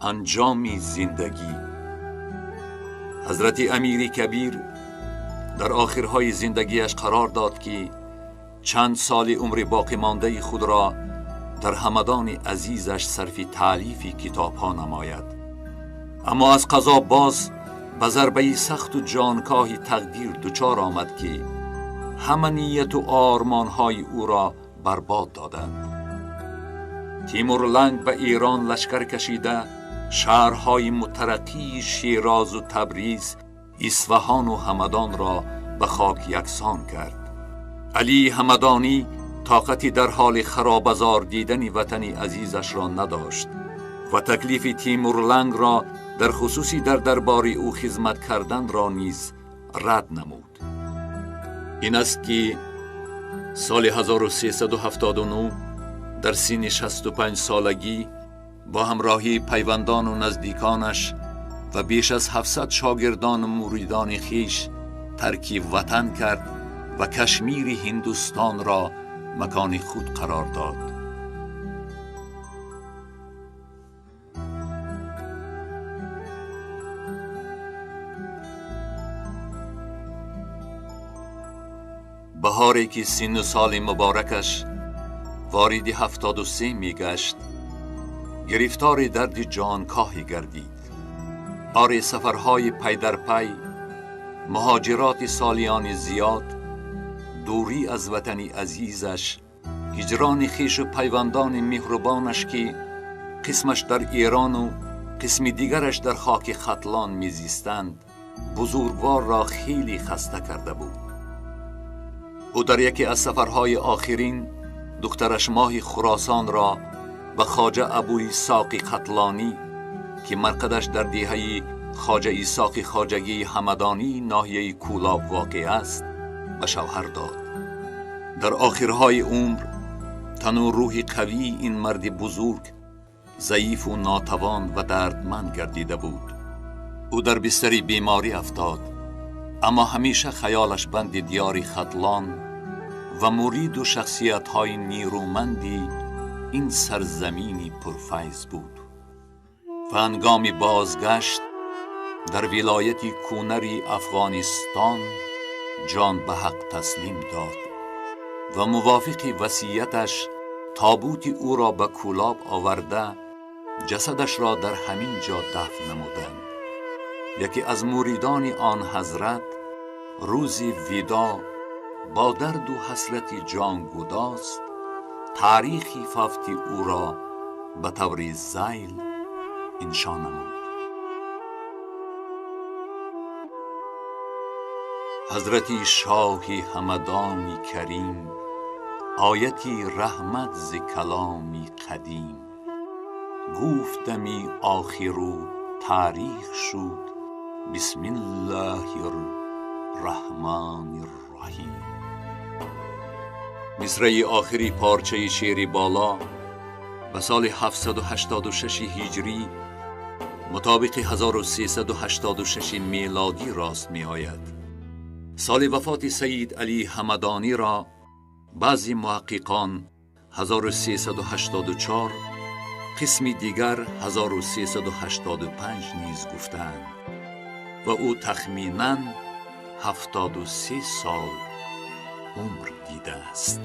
انجام زندگی. حضرت امیر کبیر در آخرهای زندگیش قرار داد که چند سال عمر باقی مانده خود را در همدان عزیزش صرف تالیف کتاب‌ها نماید. اما از قضا باز به ضربه سخت و جانکاه تقدیر دچار آمد که همه نیت و آرمان‌های او را برباد دادند. تیمورلنگ به ایران لشکر کشیده شهرهای مترقی شیراز و تبریز، اصفهان و همدان را به خاک یکسان کرد. علی همدانی طاقتی در حال خرابزار دیدن وطن عزیزش را نداشت و تکلیف تیمورلنگ را در خصوصی در دربار او خدمت کردن را نیز رد نمود. این است که سال 1379 در سن 65 سالگی با همراهی پیوندان و نزدیکانش و بیش از 700 شاگردان و مریدان خیش ترک وطن کرد و کشمیر هندوستان را مکان خود قرار داد. بهاری که سن و سال مبارکش وارد 73 می گشت، گرفتار درد جانکاهی گردید. آری سفرهای پی در پی، مهاجرات سالیان زیاد، دوری از وطن عزیزش، هجران خویش و پیوندان مهربانش که قسمش در ایران و قسم دیگرش در خاک ختلان میزیستند، بزرگوار را خیلی خسته کرده بود. او در یکی از سفرهای آخرین دخترش ماه خراسان را به خواجه ابو اسحاق ختلانی که مرقدش در دهه خواجه اسحاق خواجگی همدانی ناحیه کولاب واقع است به شوهر داد. در آخرهای عمر تن و روح قوی این مرد بزرگ ضعیف و ناتوان و دردمند گردیده بود. او در بستر بیماری افتاد، اما همیشه خیالش بند دیار ختلان و مرید و شخصیت‌های نیرومندی این سرزمینی پرفیض بود. و هنگام بازگشت در ولایت کونری افغانستان جان به حق تسلیم داد و موافق وصیتش تابوت او را به کولاب آورده جسدش را در همین جا دفن نمودند. یکی از مریدان آن حضرت روز وداع با درد و حسرت جانگداز تاریخی فوت او را به طور ذیل انشا نمود. حضرت شاه همدان کریم، آیتی رحمت ز کلامی قدیم، گفتمی آخر و تاریخ شد، بسم الله الرحمن الرحیم. مصرع آخری پارچه شعر بالا به سال 786 هجری مطابق 1386 میلادی راست می آید. سال وفات سید علی همدانی را بعضی محققان 1384، قسمی دیگر 1385 نیز گفتند و او تخمیناً 73 سال عمر دیده است.